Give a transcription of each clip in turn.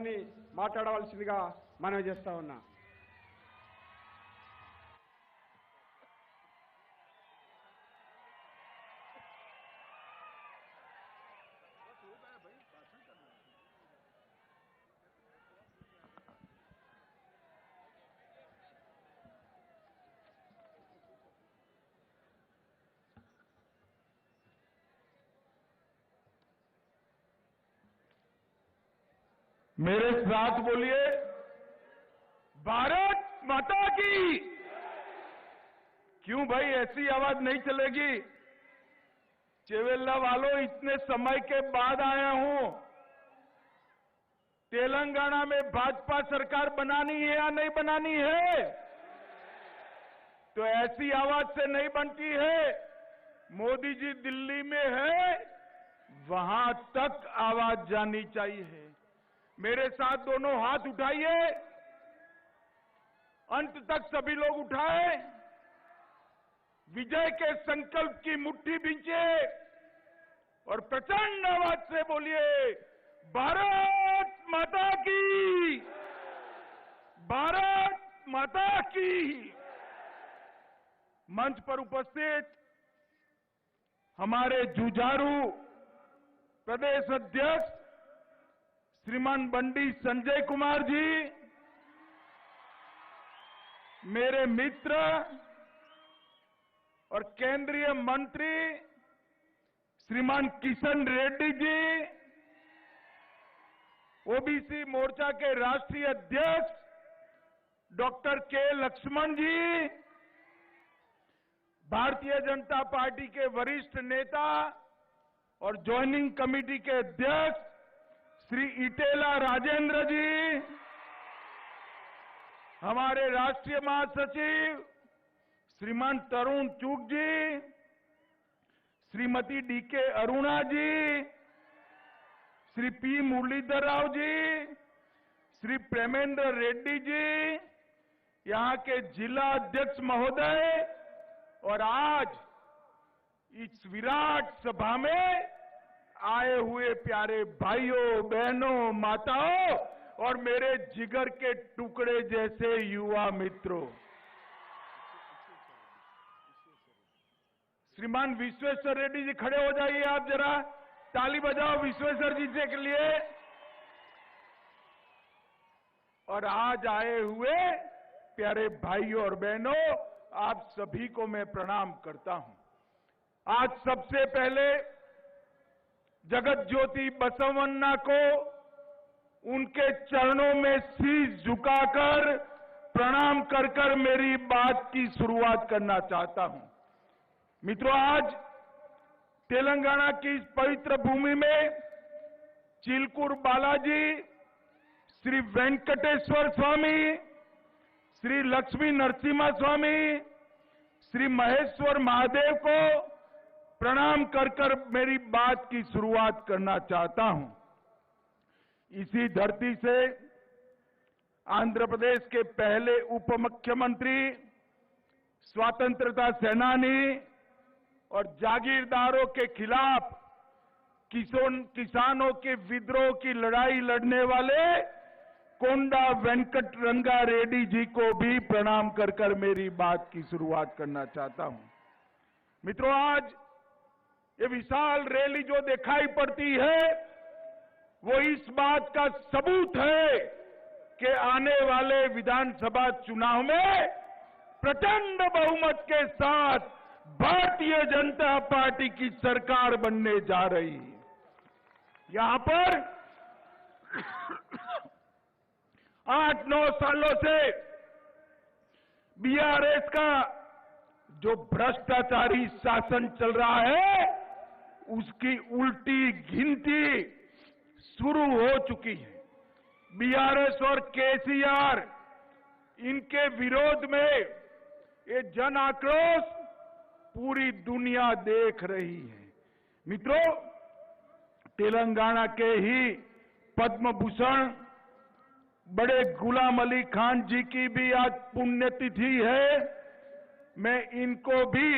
గారిని మాట్లాడవలసిందిగా మనవి చేస్తా ఉన్నా. मेरे साथ बोलिए, भारत माता की। क्यों भाई ऐसी आवाज नहीं चलेगी? चेवेल्ला वालों, इतने समय के बाद आया हूं। तेलंगाना में भाजपा सरकार बनानी है या नहीं बनानी है? तो ऐसी आवाज से नहीं बनती है। मोदी जी दिल्ली में है, वहां तक आवाज जानी चाहिए। मेरे साथ दोनों हाथ उठाइए, अंत तक सभी लोग उठाए, विजय के संकल्प की मुट्ठी बींचे और प्रचंड आवाज से बोलिए, भारत माता की, भारत माता की। मंच पर उपस्थित हमारे जुझारू प्रदेश अध्यक्ष श्रीमान बंडी संजय कुमार जी, मेरे मित्र और केंद्रीय मंत्री श्रीमान किशन रेड्डी जी, ओबीसी मोर्चा के राष्ट्रीय अध्यक्ष डॉक्टर के लक्ष्मण जी, भारतीय जनता पार्टी के वरिष्ठ नेता और ज्वाइनिंग कमेटी के अध्यक्ष श्री इटेला राजेंद्र जी, हमारे राष्ट्रीय महासचिव श्रीमान तरुण चूक जी, श्रीमती डीके अरुणा जी, श्री पी मुरलीधर राव जी, श्री प्रेमेंद्र रेड्डी जी, यहां के जिला अध्यक्ष महोदय और आज इस विराट सभा में आए हुए प्यारे भाइयों, बहनों, माताओं और मेरे जिगर के टुकड़े जैसे युवा मित्रों। श्रीमान विश्वेश्वर रेड्डी जी खड़े हो जाइए, आप जरा ताली बजाओ विश्वेश्वर जी के लिए। और आज आए हुए प्यारे भाइयों और बहनों, आप सभी को मैं प्रणाम करता हूं। आज सबसे पहले जगत ज्योति बसवन्ना को उनके चरणों में शीश झुकाकर प्रणाम कर कर मेरी बात की शुरुआत करना चाहता हूं। मित्रों, आज तेलंगाना की इस पवित्र भूमि में चिलकूर बालाजी, श्री वेंकटेश्वर स्वामी, श्री लक्ष्मी नरसिम्हा स्वामी, श्री महेश्वर महादेव को प्रणाम कर कर मेरी बात की शुरुआत करना चाहता हूं। इसी धरती से आंध्र प्रदेश के पहले उप मुख्यमंत्री, स्वतंत्रता सेनानी और जागीरदारों के खिलाफ किसानों के विद्रोह की लड़ाई लड़ने वाले कोंडा वेंकट रंगा रेड्डी जी को भी प्रणाम कर कर मेरी बात की शुरुआत करना चाहता हूं। मित्रों, आज ये विशाल रैली जो दिखाई पड़ती है वो इस बात का सबूत है कि आने वाले विधानसभा चुनाव में प्रचंड बहुमत के साथ भारतीय जनता पार्टी की सरकार बनने जा रही है। यहां पर 8-9 सालों से बीआरएस का जो भ्रष्टाचारी शासन चल रहा है उसकी उल्टी गिनती शुरू हो चुकी है। बीआरएस और केसीआर, इनके विरोध में ये जन आक्रोश पूरी दुनिया देख रही है। मित्रों, तेलंगाना के ही पद्म भूषण बड़े गुलाम अली खान जी की भी आज पुण्यतिथि है। मैं इनको भी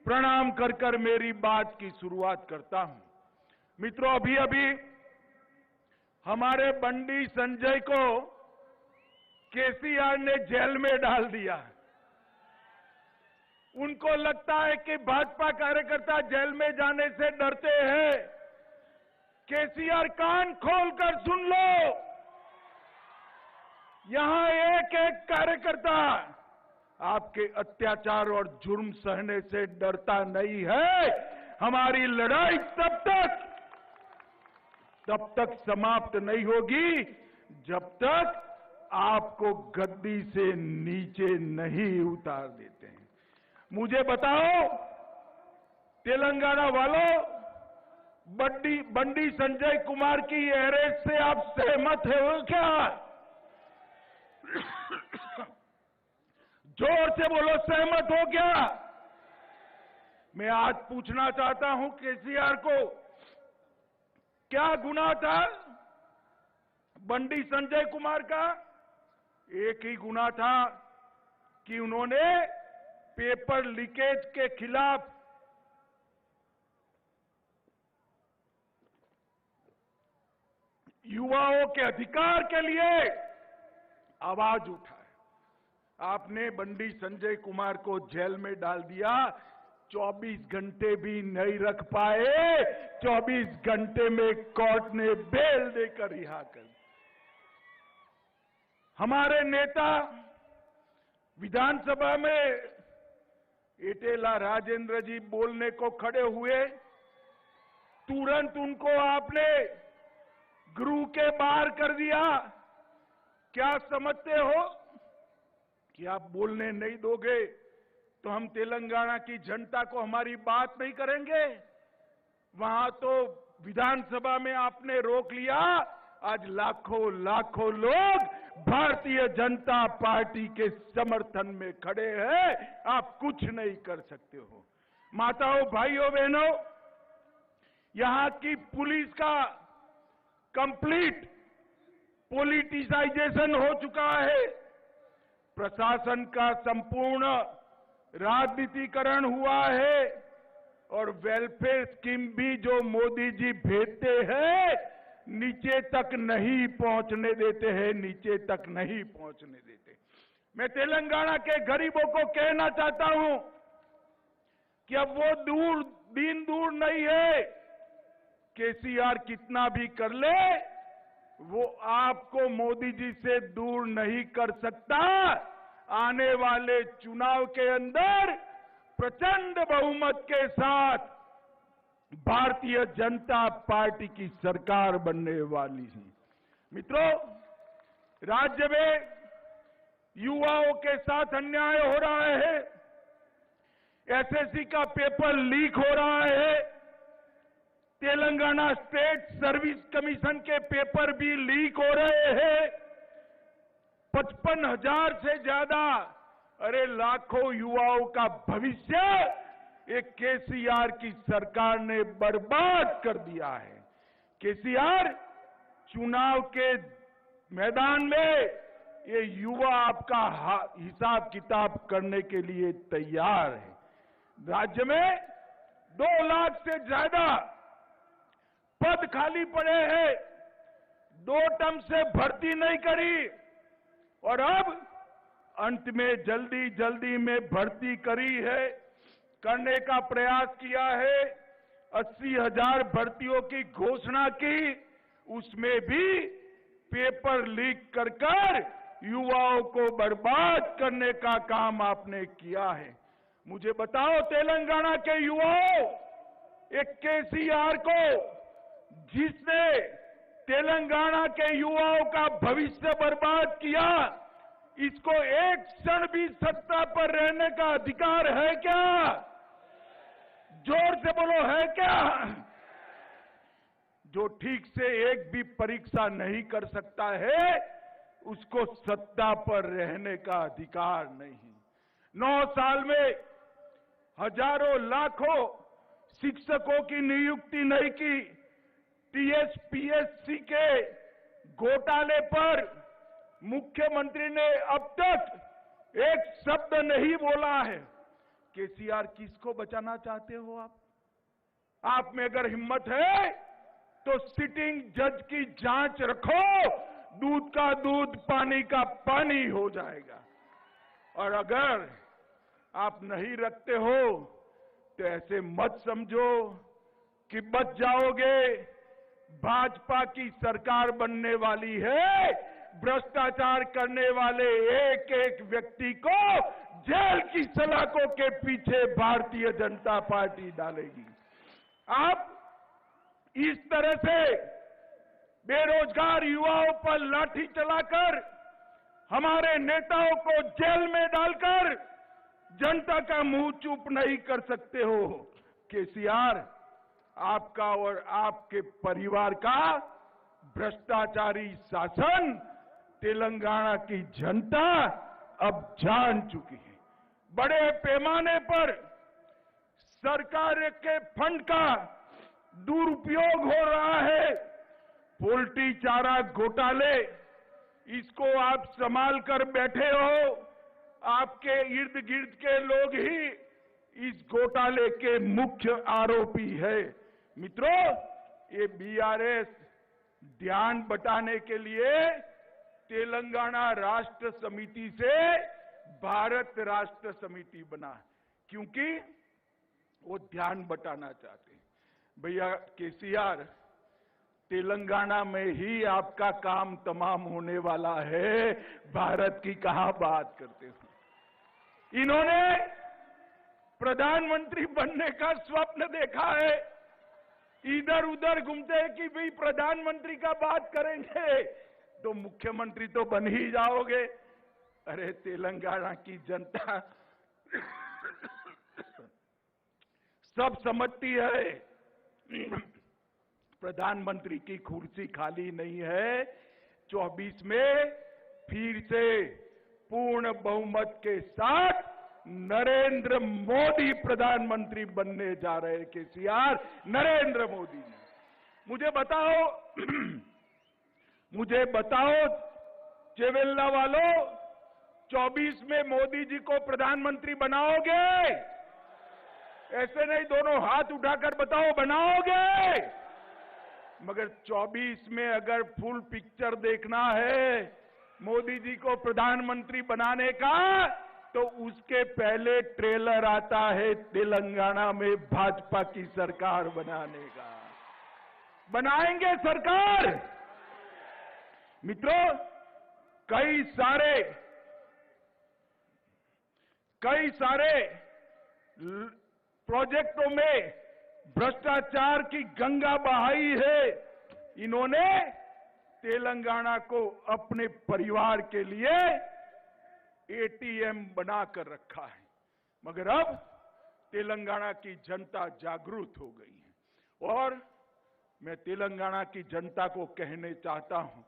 प्रणाम कर कर मेरी बात की शुरुआत करता हूं। मित्रों, अभी अभी हमारे बंडी संजय को केसीआर ने जेल में डाल दिया। उनको लगता है कि भाजपा कार्यकर्ता जेल में जाने से डरते हैं। केसीआर कान खोलकर सुन लो, यहां एक एक कार्यकर्ता आपके अत्याचार और जुर्म सहने से डरता नहीं है। हमारी लड़ाई तब तक समाप्त नहीं होगी जब तक आपको गद्दी से नीचे नहीं उतार देते हैं। मुझे बताओ तेलंगाना वालों, बंडी संजय कुमार की अरेस्ट से आप सहमत हो क्या? जोर से बोलो, सहमत हो क्या? मैं आज पूछना चाहता हूं केसीआर को, क्या गुनाह था बंडी संजय कुमार का? एक ही गुनाह था कि उन्होंने पेपर लीकेज के खिलाफ युवाओं के अधिकार के लिए आवाज उठाई। आपने बंडी संजय कुमार को जेल में डाल दिया, 24 घंटे भी नहीं रख पाए। 24 घंटे में कोर्ट ने बेल देकर रिहा कर दिया। हमारे नेता विधानसभा में एटेला राजेंद्र जी बोलने को खड़े हुए, तुरंत उनको आपने गृह के बाहर कर दिया। क्या समझते हो कि आप बोलने नहीं दोगे तो हम तेलंगाना की जनता को हमारी बात नहीं करेंगे? वहां तो विधानसभा में आपने रोक लिया। आज लाखों लाखों लोग भारतीय जनता पार्टी के समर्थन में खड़े हैं। आप कुछ नहीं कर सकते हो। माताओं, भाइयों, बहनों, यहां की पुलिस का कंप्लीट पॉलिटिसाइजेशन हो चुका है। प्रशासन का संपूर्ण राजनीतिकरण हुआ है और वेलफेयर स्कीम भी जो मोदी जी भेजते हैं नीचे तक नहीं पहुंचने देते हैं, नीचे तक नहीं पहुंचने देते। मैं तेलंगाना के गरीबों को कहना चाहता हूं कि अब वो दिन दूर नहीं है। केसीआर कितना भी कर ले, वो आपको मोदी जी से दूर नहीं कर सकता। आने वाले चुनाव के अंदर प्रचंड बहुमत के साथ भारतीय जनता पार्टी की सरकार बनने वाली है। मित्रों, राज्य में युवाओं के साथ अन्याय हो रहा है। एसएससी का पेपर लीक हो रहा है। तेलंगाना स्टेट सर्विस कमीशन के पेपर भी लीक हो रहे हैं। 55,000 से ज्यादा, अरे लाखों युवाओं का भविष्य एक केसीआर की सरकार ने बर्बाद कर दिया है। केसीआर चुनाव के मैदान में ये युवा आपका हिसाब किताब करने के लिए तैयार है। राज्य में 2 लाख से ज्यादा पद खाली पड़े हैं। 2 टर्म से भर्ती नहीं करी और अब अंत में जल्दी में भर्ती करने का प्रयास किया है। 80,000 भर्तियों की घोषणा की, उसमें भी पेपर लीक कर युवाओं को बर्बाद करने का काम आपने किया है। मुझे बताओ, तेलंगाना के युवाओं, एक केसीआर को जिसने तेलंगाना के युवाओं का भविष्य बर्बाद किया, इसको एक क्षण भी सत्ता पर रहने का अधिकार है क्या? जोर से बोलो, है क्या? जो ठीक से एक भी परीक्षा नहीं कर सकता है, उसको सत्ता पर रहने का अधिकार नहीं। 9 साल में हजारों लाखों शिक्षकों की नियुक्ति नहीं की। टीएसपीएससी के घोटाले पर मुख्यमंत्री ने अब तक एक शब्द नहीं बोला है। केसीआर किसको बचाना चाहते हो आप में अगर हिम्मत है तो सिटिंग जज की जांच रखो, दूध का दूध पानी का पानी हो जाएगा। और अगर आप नहीं रखते हो तो ऐसे मत समझो कि बच जाओगे। भाजपा की सरकार बनने वाली है, भ्रष्टाचार करने वाले एक एक व्यक्ति को जेल की सलाखों के पीछे भारतीय जनता पार्टी डालेगी। आप इस तरह से बेरोजगार युवाओं पर लाठी चलाकर, हमारे नेताओं को जेल में डालकर जनता का मुंह चुप नहीं कर सकते हो। केसीआर, आपका और आपके परिवार का भ्रष्टाचारी शासन तेलंगाना की जनता अब जान चुकी है। बड़े पैमाने पर सरकार के फंड का दुरुपयोग हो रहा है। पोल्ट्री चारा घोटाले, इसको आप संभाल कर बैठे हो। आपके इर्द गिर्द के लोग ही इस घोटाले के मुख्य आरोपी है। मित्रों, ये बीआरएस ध्यान बटाने के लिए तेलंगाना राष्ट्र समिति से भारत राष्ट्र समिति बना, क्योंकि वो ध्यान बटाना चाहते हैं। भैया केसीआर, तेलंगाना में ही आपका काम तमाम होने वाला है, भारत की कहां बात करते हो। इन्होंने प्रधानमंत्री बनने का स्वप्न देखा है, इधर उधर घूमते हैं कि भाई प्रधानमंत्री का बात करेंगे तो मुख्यमंत्री तो बन ही जाओगे। अरे तेलंगाना की जनता सब समझती है, प्रधानमंत्री की कुर्सी खाली नहीं है। 24 में फिर से पूर्ण बहुमत के साथ नरेंद्र मोदी प्रधानमंत्री बनने जा रहे हैं। केसीआर, नरेंद्र मोदी। मुझे बताओ चेवेल्ला वालों, 24 में मोदी जी को प्रधानमंत्री बनाओगे? ऐसे नहीं, दोनों हाथ उठाकर बताओ, बनाओगे? मगर 24 में अगर फुल पिक्चर देखना है मोदी जी को प्रधानमंत्री बनाने का, तो उसके पहले ट्रेलर आता है तेलंगाना में भाजपा की सरकार बनाने का। बनाएंगे सरकार? मित्रों, कई सारे प्रोजेक्टों में भ्रष्टाचार की गंगा बहाई है। इन्होंने तेलंगाना को अपने परिवार के लिए एटीएम बनाकर रखा है। मगर अब तेलंगाना की जनता जागरूक हो गई है और मैं तेलंगाना की जनता को कहने चाहता हूं,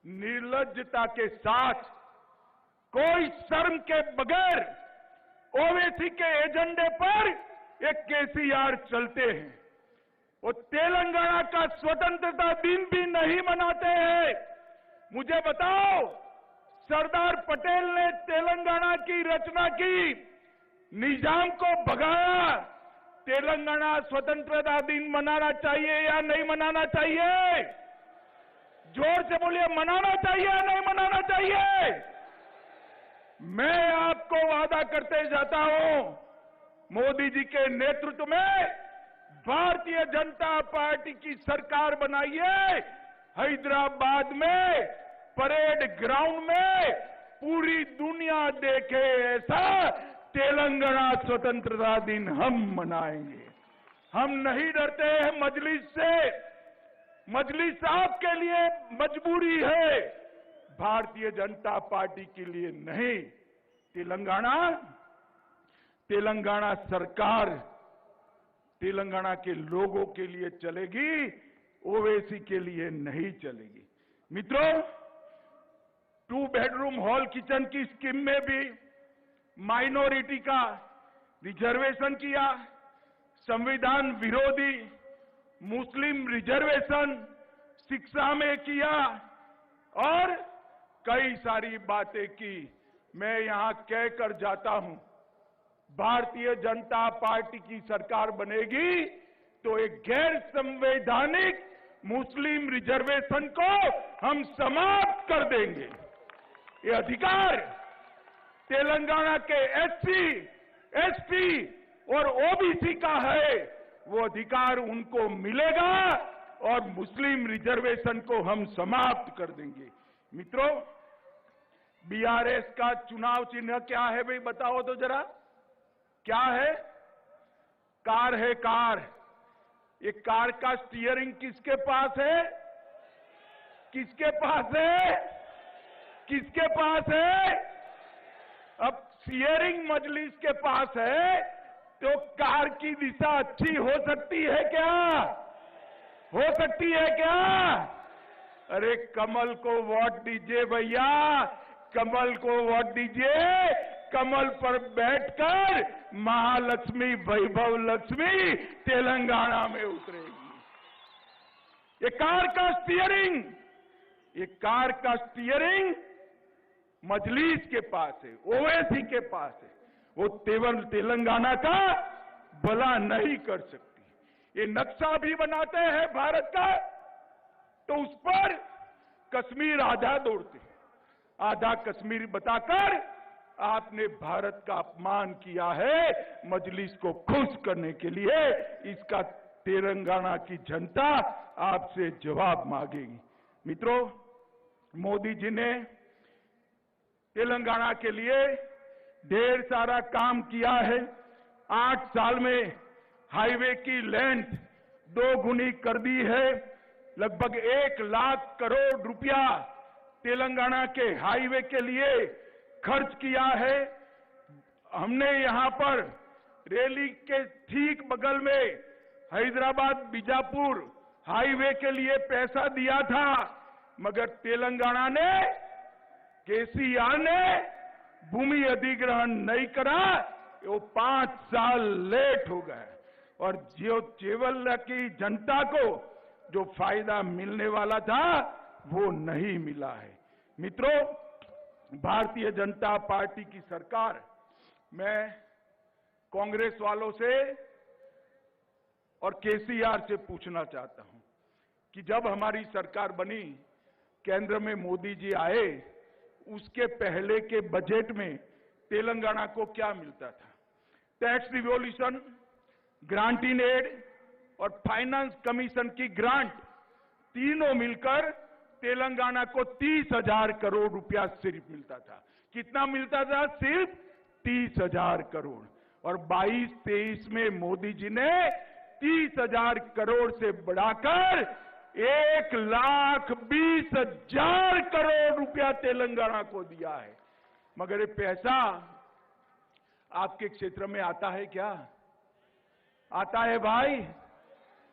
निर्लज्जता के साथ, कोई शर्म के बगैर ओवैसी के एजेंडे पर एक केसीआर चलते हैं। वो तेलंगाना का स्वतंत्रता दिन भी नहीं मनाते हैं। मुझे बताओ, सरदार पटेल ने तेलंगाना की रचना की, निजाम को भगाया। तेलंगाना स्वतंत्रता दिन मनाना चाहिए या नहीं मनाना चाहिए? जोर से बोलिए, मनाना चाहिए या नहीं मनाना चाहिए? मैं आपको वादा करते जाता हूं, मोदी जी के नेतृत्व में भारतीय जनता पार्टी की सरकार बनाइए। हैदराबाद में परेड ग्राउंड में पूरी दुनिया देखे ऐसा तेलंगाना स्वतंत्रता दिन हम मनाएंगे। हम नहीं डरते हैं मजलिस से। मजलिस आपके लिए मजबूरी है, भारतीय जनता पार्टी के लिए नहीं। तेलंगाना सरकार तेलंगाना के लोगों के लिए चलेगी, ओवैसी के लिए नहीं चलेगी। मित्रों, 2 बेडरूम हॉल किचन की स्कीम में भी माइनॉरिटी का रिजर्वेशन किया, संविधान विरोधी मुस्लिम रिजर्वेशन शिक्षा में किया और कई सारी बातें की। मैं यहां कहकर जाता हूं, भारतीय जनता पार्टी की सरकार बनेगी तो एक गैर संवैधानिक मुस्लिम रिजर्वेशन को हम समाप्त कर देंगे। ये अधिकार तेलंगाना के एससी, एसटी और ओबीसी का है, वो अधिकार उनको मिलेगा और मुस्लिम रिजर्वेशन को हम समाप्त कर देंगे। मित्रों, बीआरएस का चुनाव चिन्ह क्या है भाई, बताओ तो जरा, क्या है? कार है, कार। ये कार का स्टीयरिंग किसके पास है? किसके पास है? किसके पास है? अब स्टीयरिंग मजलिस के पास है, तो कार की दिशा अच्छी हो सकती है क्या? हो सकती है क्या? अरे कमल को वोट दीजिए भैया, कमल को वोट दीजिए। कमल पर बैठकर महालक्ष्मी, वैभव लक्ष्मी तेलंगाना में उतरेगी। ये कार का स्टीयरिंग, ये कार का स्टीयरिंग मजलिस के पास है, ओवैसी के पास है। वो तेलंगाना का भला नहीं कर सकती। ये नक्शा भी बनाते हैं भारत का, तो उस पर कश्मीर आधा दौड़ते, आधा कश्मीर बताकर आपने भारत का अपमान किया है। मजलिस को खुश करने के लिए इसका तेलंगाना की जनता आपसे जवाब मांगेगी। मित्रों, मोदी जी ने तेलंगाना के लिए ढेर सारा काम किया है। 8 साल में हाईवे की लेंथ 2 गुनी कर दी है। लगभग 1 लाख करोड़ रुपया तेलंगाना के हाईवे के लिए खर्च किया है। हमने यहां पर रैली के ठीक बगल में हैदराबाद बीजापुर हाईवे के लिए पैसा दिया था, मगर तेलंगाना ने, केसीआर ने भूमि अधिग्रहण नहीं करा। वो 5 साल लेट हो गए और जो केवल की जनता को जो फायदा मिलने वाला था वो नहीं मिला है। मित्रों, भारतीय जनता पार्टी की सरकार, मैं कांग्रेस वालों से और केसीआर से पूछना चाहता हूं कि जब हमारी सरकार बनी, केंद्र में मोदी जी आए, उसके पहले के बजट में तेलंगाना को क्या मिलता था? Tax revolution, grant in aid और फाइनेंस कमीशन की ग्रांट तीनों मिलकर तेलंगाना को 30,000 करोड़ रुपया सिर्फ मिलता था। कितना मिलता था? सिर्फ 30,000 करोड़। और 22-23 में मोदी जी ने 30,000 करोड़ से बढ़ाकर 1,20,000 करोड़ रुपया तेलंगाना को दिया है। मगर ये पैसा आपके क्षेत्र में आता है क्या? आता है भाई?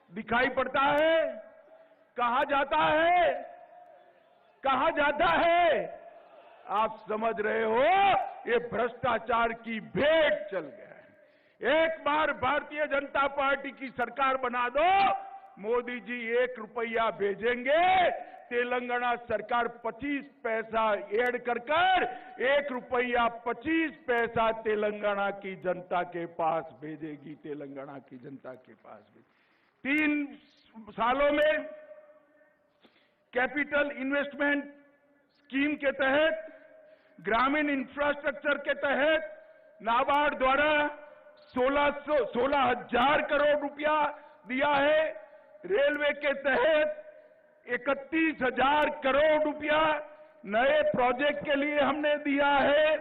दिखाई पड़ता है? कहां जाता है? कहां जाता है? आप समझ रहे हो, ये भ्रष्टाचार की भेंट चल गया है। एक बार भारतीय जनता पार्टी की सरकार बना दो, मोदी जी 1 रुपया भेजेंगे, तेलंगाना सरकार 25 पैसा ऐड कर 1 रुपया 25 पैसा तेलंगाना की जनता के पास भेजेगी। तेलंगाना की जनता के पास भेजेगी। 3 सालों में कैपिटल इन्वेस्टमेंट स्कीम के तहत, ग्रामीण इंफ्रास्ट्रक्चर के तहत नाबार्ड द्वारा 16,000 करोड़ रुपया दिया है। रेलवे के तहत 31,000 करोड़ रुपया नए प्रोजेक्ट के लिए हमने दिया है।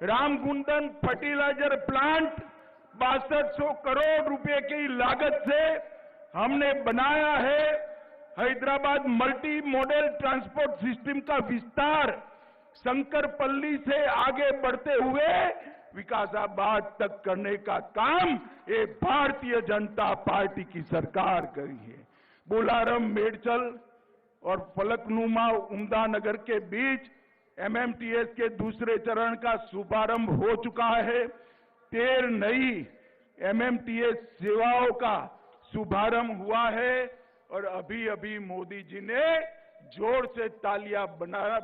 रामगुंडम फर्टिलाइजर प्लांट 6200 करोड़ रुपए की लागत से हमने बनाया है। Hyderabad multi modal transport system का विस्तार शंकरपल्ली से आगे बढ़ते हुए विकासाबाद तक करने का काम ये भारतीय जनता पार्टी की सरकार करी है। बोलारम, मेडचल और फलकनुमा उम्दानगर के बीच एमएमटीएस के दूसरे चरण का शुभारंभ हो चुका है। 13 नई एमएमटीएस सेवाओं का शुभारंभ हुआ है और अभी अभी मोदी जी ने जोर से तालियां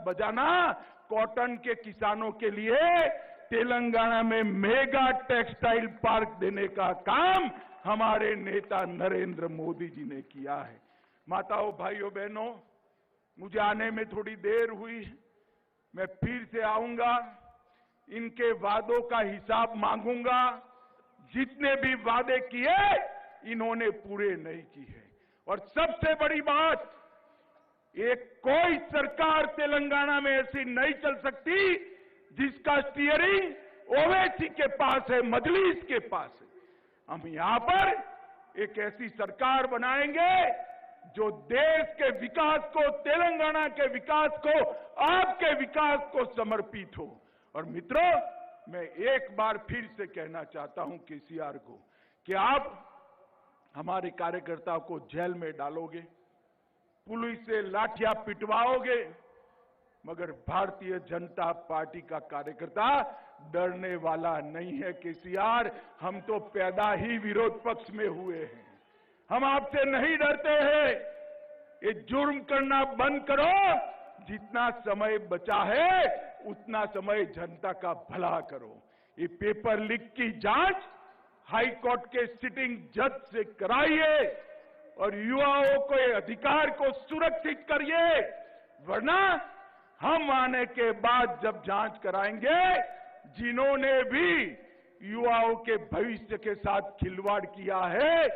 बजाना कॉटन के किसानों के लिए तेलंगाना में मेगा टेक्सटाइल पार्क देने का काम हमारे नेता नरेंद्र मोदी जी ने किया है। माताओं, भाइयों, बहनों, मुझे आने में थोड़ी देर हुई, मैं फिर से आऊंगा, इनके वादों का हिसाब मांगूंगा। जितने भी वादे किए इन्होंने पूरे नहीं किए। और सबसे बड़ी बात, एक कोई सरकार तेलंगाना में ऐसी नहीं चल सकती जिसका स्टीयरिंग ओवैसी के पास है, मजलिस के पास है। हम यहां पर एक ऐसी सरकार बनाएंगे जो देश के विकास को, तेलंगाना के विकास को, आपके विकास को समर्पित हो। और मित्रों, मैं एक बार फिर से कहना चाहता हूं केसीआर को कि आप हमारे कार्यकर्ताओं को जेल में डालोगे, पुलिस से लाठियां पिटवाओगे, मगर भारतीय जनता पार्टी का कार्यकर्ता डरने वाला नहीं है। केसीआर, हम तो पैदा ही विरोध पक्ष में हुए हैं, हम आपसे नहीं डरते हैं। ये जुर्म करना बंद करो, जितना समय बचा है उतना समय जनता का भला करो। ये पेपर लीक की जांच हाई कोर्ट के सिटिंग जज से कराइए और युवाओं के अधिकार को सुरक्षित करिए, वरना हम आने के बाद जब जांच कराएंगे, जिन्होंने भी युवाओं के भविष्य के साथ खिलवाड़ किया है,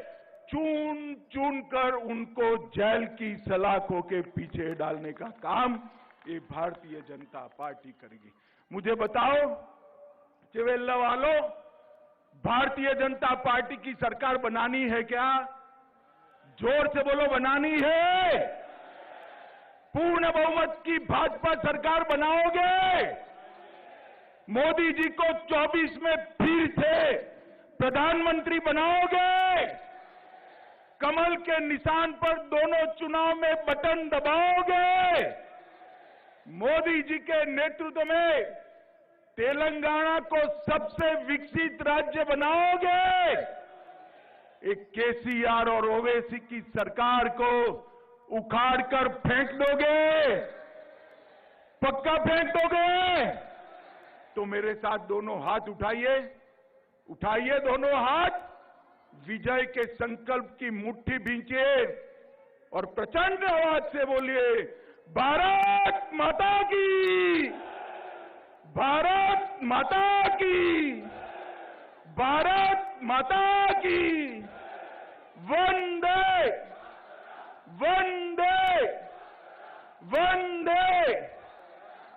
चुन चुन कर उनको जेल की सलाखों के पीछे डालने का काम ये भारतीय जनता पार्टी करेगी। मुझे बताओ चिवेल्ला वालों, भारतीय जनता पार्टी की सरकार बनानी है क्या? जोर से बोलो, बनानी है? पूर्ण बहुमत की भाजपा सरकार बनाओगे? मोदी जी को 24 में फिर से प्रधानमंत्री बनाओगे? कमल के निशान पर दोनों चुनाव में बटन दबाओगे? मोदी जी के नेतृत्व में तेलंगाना को सबसे विकसित राज्य बनाओगे? एक केसीआर और ओवैसी की सरकार को उखाड़कर फेंक दोगे? पक्का फेंक दोगे? तो मेरे साथ दोनों हाथ उठाइए, उठाइए दोनों हाथ, विजय के संकल्प की मुट्ठी भींचिए और प्रचंड आवाज से बोलिए, भारत माता की, भारत माता की, भारत माता की, वंदे वंदे वंदे।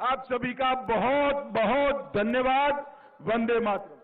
आप सभी का बहुत बहुत धन्यवाद। वंदे मातरम।